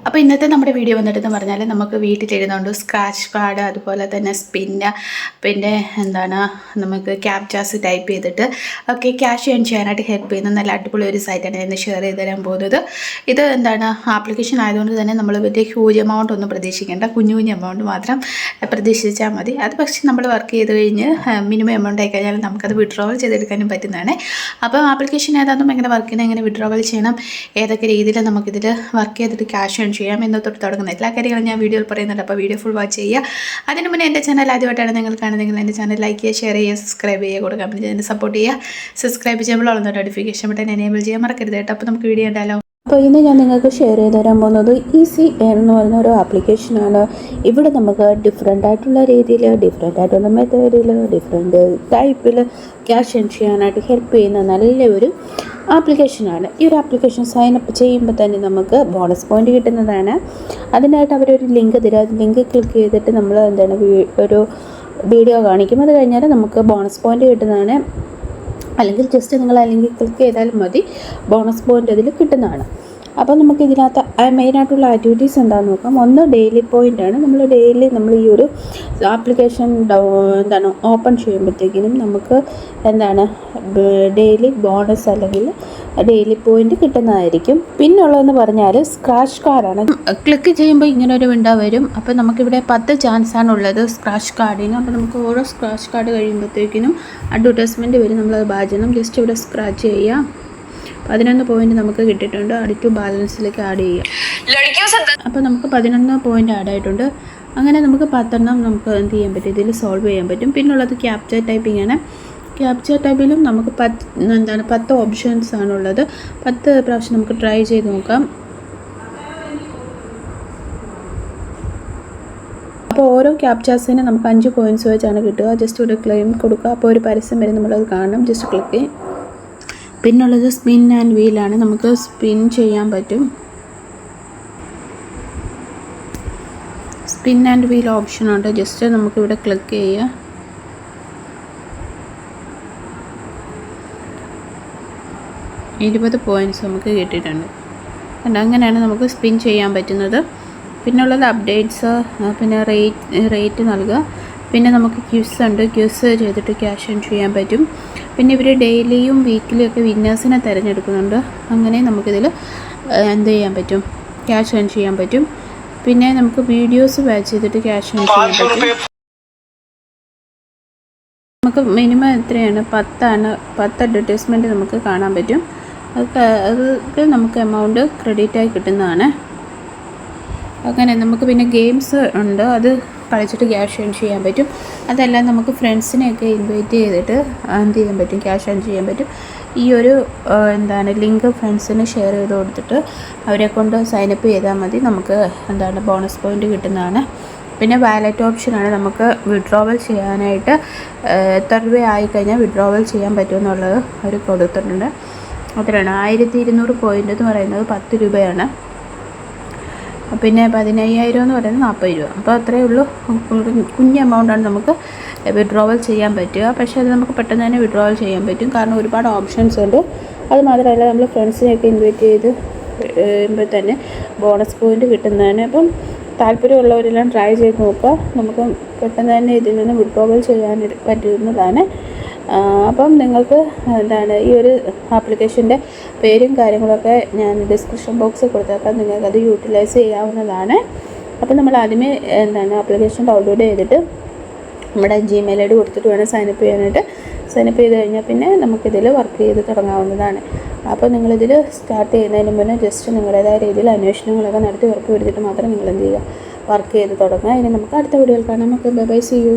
അപ്പോൾ ഇന്നത്തെ നമ്മുടെ വീഡിയോ വന്നിട്ടെന്ന് പറഞ്ഞാൽ നമുക്ക് വീട്ടിലിരുന്നുകൊണ്ട് സ്ക്രാച്ച് കാർഡ് അതുപോലെ തന്നെ സ്പിന്ന് പിന്നെ എന്താണ് നമുക്ക് ക്യാപ്ചാസ് ടൈപ്പ് ചെയ്തിട്ട് ഒക്കെ ക്യാഷ് ഏൺ ചെയ്യാനായിട്ട് ഹെൽപ്പ് ചെയ്യുന്ന നല്ല അടിപൊളി ഒരു സൈറ്റാണ് ഞാൻ ഷെയർ ചെയ്ത് തരാൻ പോകുന്നത്. ഇത് എന്താണ് ആപ്ലിക്കേഷൻ ആയതുകൊണ്ട് തന്നെ നമ്മൾ വലിയ ഹ്യൂജ് എമൗണ്ട് ഒന്നും പ്രതീക്ഷിക്കേണ്ട, കുഞ്ഞു കുഞ്ഞു എമൗണ്ട് മാത്രം പ്രതീക്ഷിച്ചാൽ മതി. അത് പക്ഷേ നമ്മൾ വർക്ക് ചെയ്ത് കഴിഞ്ഞ് മിനിമം എമൗണ്ട് ആയി കഴിഞ്ഞാൽ നമുക്കത് വിഡ്രോവൽ ചെയ്തെടുക്കാനും പറ്റുന്നതാണ്. അപ്പോൾ ആപ്ലിക്കേഷൻ ഏതാണെന്നും എങ്ങനെ വർക്ക് ചെയ്യണം, എങ്ങനെ വിഡ്രോവൽ ചെയ്യണം, ഏതൊക്കെ രീതിയിൽ നമുക്കിതിൽ വർക്ക് ചെയ്തിട്ട് ക്യാഷ് ഏൺ ചെയ്യാം എന്ന് തൊട്ട് തുടങ്ങുന്ന എല്ലാ കാര്യങ്ങളും ഞാൻ വീഡിയോയിൽ പറയുന്നുണ്ട്. അപ്പോൾ വീഡിയോ ഫുൾ വാച്ച് ചെയ്യുക. അതിന് മുന്നേ എൻ്റെ ചാനൽ ആദ്യമായിട്ടാണ് നിങ്ങൾ കാണുന്നതെങ്കിൽ എൻ്റെ ചാനൽ ലൈക്ക് ചെയ്യുക, ഷെയർ ചെയ്യുക, സബ്സ്ക്രൈബ് ചെയ്യുക, കൂടെ കമൻറ്റ് ചെയ്യുക, സപ്പോർട്ട് ചെയ്യുക. സബ്സ്ക്രൈബ് ചെയ്യുമ്പോൾ ഉള്ള നോട്ടിഫിക്കേഷൻ ബട്ടൺ എനേബിൾ ചെയ്യാൻ മറക്കരുത് കേട്ടോ. അപ്പോൾ നമുക്ക് വീഡിയോ ഉണ്ടല്ലോ. അപ്പോൾ ഇന്ന് ഞാൻ നിങ്ങൾക്ക് ഷെയർ ചെയ്ത് തരാൻ പോകുന്നത് ഈസി ഏൺ എന്ന് പറയുന്ന ഒരു ആപ്ലിക്കേഷനാണ്. ഇവിടെ നമുക്ക് ഡിഫറെൻ്റ് ആയിട്ടുള്ള രീതിയിൽ, ഡിഫറെൻ്റ് ആയിട്ടുള്ള മെത്തേഡിൽ, ഡിഫറെൻ്റ് ടൈപ്പിൽ ക്യാഷ് ഏൺ ചെയ്യാനായിട്ട് ഹെൽപ്പ് ചെയ്യുന്ന നല്ലൊരു ആപ്ലിക്കേഷനാണ്. ഈ ഒരു ആപ്ലിക്കേഷൻ സൈനപ്പ് ചെയ്യുമ്പോൾ തന്നെ നമുക്ക് ബോണസ് പോയിൻ്റ് കിട്ടുന്നതാണ്. അതിനായിട്ട് അവരൊരു ലിങ്ക് തരും. അത് ലിങ്ക് ക്ലിക്ക് ചെയ്തിട്ട് നമ്മൾ എന്താണ് ഒരു വീഡിയോ കാണിക്കും. അത് കഴിഞ്ഞാൽ നമുക്ക് ബോണസ് പോയിൻ്റ് കിട്ടുന്നതാണ്. അല്ലെങ്കിൽ ജസ്റ്റ് നിങ്ങൾ ആ ലിങ്കിൽ ക്ലിക്ക് ചെയ്താലും മതി, ബോണസ് പോയിൻ്റ് അതിൽ കിട്ടുന്നതാണ്. അപ്പോൾ നമുക്ക് ഇതിനകത്ത് മെയിനായിട്ടുള്ള ആക്ടിവിറ്റീസ് എന്താണെന്ന് നോക്കാം. ഒന്ന് ഡെയിലി പോയിൻ്റാണ്. നമ്മൾ ഡെയിലി നമ്മൾ ഈ ഒരു ആപ്ലിക്കേഷൻ ഓപ്പൺ ചെയ്യുമ്പോഴത്തേക്കിനും നമുക്ക് ഡെയിലി ബോണസ് അല്ലെങ്കിൽ ഡെയിലി പോയിൻ്റ് കിട്ടുന്നതായിരിക്കും. പിന്നുള്ളതെന്ന് പറഞ്ഞാൽ സ്ക്രാച്ച് കാർഡാണ്. ക്ലിക്ക് ചെയ്യുമ്പോൾ ഇങ്ങനെ ഒരു വിൻഡോ വരും. അപ്പോൾ നമുക്കിവിടെ 10 ചാൻസാണ് ഉള്ളത് സ്ക്രാച്ച് കാർഡിന്. അപ്പോൾ നമുക്ക് ഓരോ സ്ക്രാച്ച് കാർഡ് കഴിയുമ്പോഴത്തേക്കിനും അഡ്വർടൈസ്മെൻറ്റ് വരും. നമ്മളത് ബാജണം ജസ്റ്റ് ഇവിടെ സ്ക്രാച്ച് ചെയ്യാം. 11 പോയിൻ്റ് നമുക്ക് കിട്ടിയിട്ടുണ്ട്. അടുത്ത ബാലൻസിലേക്ക് ആഡ് ചെയ്യാം. അപ്പോൾ നമുക്ക് 11 പോയിൻ്റ് ആഡ് ആയിട്ടുണ്ട്. അങ്ങനെ നമുക്ക് 10 നമുക്ക് എന്ത് ചെയ്യാൻ പറ്റും, ഇതിൽ സോൾവ് ചെയ്യാൻ പറ്റും. പിന്നുള്ളത് ക്യാപ്ചർ ടൈപ്പിംഗ് ആണ്. ക്യാപ്ചർ ടൈപ്പിലും നമുക്ക് 10 ഓപ്ഷൻസ് ആണുള്ളത്. 10 പ്രാവശ്യം നമുക്ക് ട്രൈ ചെയ്ത് നോക്കാം. അപ്പോൾ ഓരോ ക്യാപ്ചാസിന് നമുക്ക് 5 കോയിൻസ് വെച്ചാണ് കിട്ടുക. ജസ്റ്റ് ഒരു ക്ലെയിം കൊടുക്കുക. അപ്പോൾ ഒരു പരസ്യം വരെ നമ്മളത് കാണണം. ജസ്റ്റ് ക്ലിക്ക് ചെയ്യും. പിന്നുള്ളത് സ്പിൻ ആൻഡ് വീലാണ്. നമുക്ക് സ്പിൻ ചെയ്യാൻ പറ്റും. സ്പിൻ ആൻഡ് വീൽ ഓപ്ഷനുണ്ട്. ജസ്റ്റ് നമുക്കിവിടെ ക്ലിക്ക് ചെയ്യുക. $20 പോയിൻറ്റ്സ് നമുക്ക് കിട്ടിയിട്ടുണ്ട്. അങ്ങനെയാണ് നമുക്ക് സ്പിൻ ചെയ്യാൻ പറ്റുന്നത്. പിന്നുള്ളത് അപ്ഡേറ്റ്സ്, പിന്നെ റേറ്റ് നൽകുക. പിന്നെ നമുക്ക് ക്യൂസ് ഉണ്ട്. ക്യൂസ് ചെയ്തിട്ട് ക്യാഷ് ഏൺ ചെയ്യാൻ പറ്റും. പിന്നെ ഇവർ ഡെയിലിയും വീക്കിലിയും ഒക്കെ വിന്നേഴ്സിനെ തിരഞ്ഞെടുക്കുന്നുണ്ട്. അങ്ങനെ നമുക്കിതിൽ എന്ത് ചെയ്യാൻ പറ്റും, ക്യാഷ് ഏൺ ചെയ്യാൻ പറ്റും. പിന്നെ നമുക്ക് വീഡിയോസ് വാച്ച് ചെയ്തിട്ട് ക്യാഷ് ഏൺ ചെയ്യാൻ പറ്റും. നമുക്ക് മിനിമം എത്രയാണ്, 10 അഡ്വർടൈസ്മെൻറ്റ് നമുക്ക് കാണാൻ പറ്റും. അതൊക്കെ നമുക്ക് എമൗണ്ട് ക്രെഡിറ്റായി കിട്ടുന്നതാണ്. അങ്ങനെ നമുക്ക് പിന്നെ ഗെയിംസ് ഉണ്ട്. അത് കളിച്ചിട്ട് ക്യാഷ് ഏൺ ചെയ്യാൻ പറ്റും. അതെല്ലാം നമുക്ക് ഫ്രണ്ട്സിനെയൊക്കെ ഇൻവൈറ്റ് ചെയ്തിട്ട് എന്ത് ചെയ്യാൻ പറ്റും, ക്യാഷ് ഏൺ ചെയ്യാൻ പറ്റും. ഈ ഒരു ലിങ്ക് ഫ്രണ്ട്സിന് ഷെയർ ചെയ്ത് കൊടുത്തിട്ട് അവരെ കൊണ്ട് സൈനപ്പ് ചെയ്താൽ മതി. നമുക്ക് ബോണസ് പോയിൻ്റ് കിട്ടുന്നതാണ്. പിന്നെ വാലറ്റ് ഓപ്ഷനാണ്. നമുക്ക് വിഡ്രോവൽ ചെയ്യാനായിട്ട് എത്ര രൂപ ആയിക്കഴിഞ്ഞാൽ വിഡ്രോവൽ ചെയ്യാൻ പറ്റുമെന്നുള്ളത് അവർ കൊടുത്തിട്ടുണ്ട്. അത്രയാണ്. 1200 പോയിൻ്റ് എന്ന് പറയുന്നത് 10 രൂപയാണ്. പിന്നെ 15,000 എന്ന് പറയുന്നത് 40 രൂപ. അപ്പോൾ അത്രയേ ഉള്ളൂ. കുഞ്ഞ് എമൗണ്ടാണ് നമുക്ക് വിഡ്രോവൽ ചെയ്യാൻ പറ്റുക. പക്ഷേ അത് നമുക്ക് പെട്ടെന്ന് തന്നെ വിഡ്രോവൽ ചെയ്യാൻ പറ്റും. കാരണം ഒരുപാട് ഓപ്ഷൻസ് ഉണ്ട്. അത് മാത്രമല്ല നമ്മൾ ഫ്രണ്ട്സിനെയൊക്കെ ഇൻവൈറ്റ് ചെയ്ത് കഴിയുമ്പോൾ തന്നെ ബോണസ് പോയിൻ്റ് കിട്ടുന്നതാണ്. അപ്പം താല്പര്യമുള്ളവരെല്ലാം ട്രൈ ചെയ്ത് നോക്കുക. നമുക്ക് പെട്ടെന്ന് തന്നെ ഇതിൽ നിന്ന് വിഡ്രോവൽ ചെയ്യാൻ പറ്റുന്നതാണ്. അപ്പം നിങ്ങൾക്ക് ഈ ഒരു ആപ്ലിക്കേഷൻ്റെ പേരും കാര്യങ്ങളൊക്കെ ഞാൻ ഡിസ്ക്രിപ്ഷൻ ബോക്സിൽ കൊടുത്തേക്കാം. നിങ്ങൾക്കത് യൂട്ടിലൈസ് ചെയ്യാവുന്നതാണ്. അപ്പം നമ്മൾ ആദ്യമേ ആപ്ലിക്കേഷൻ ഡൗൺലോഡ് ചെയ്തിട്ട് നമ്മുടെ Gmail ID കൊടുത്തിട്ട് വേണം സൈനപ്പ് ചെയ്യാനായിട്ട്. സൈനപ്പ് ചെയ്ത് കഴിഞ്ഞാൽ പിന്നെ നമുക്കിതിൽ വർക്ക് ചെയ്ത് തുടങ്ങാവുന്നതാണ്. അപ്പോൾ നിങ്ങളിതിൽ സ്റ്റാർട്ട് ചെയ്യുന്നതിന് മുന്നേ ജസ്റ്റ് നിങ്ങളുടേതായ രീതിയിൽ അന്വേഷണങ്ങളൊക്കെ നടത്തി ഉറപ്പ് വരുത്തിയിട്ട് മാത്രം നിങ്ങൾ എന്ത് ചെയ്യുക, വർക്ക് ചെയ്ത് തുടങ്ങുക. ഇനി നമുക്ക് അടുത്ത വീഡിയോയിൽ കാണാം. Okay, bye bye, see U.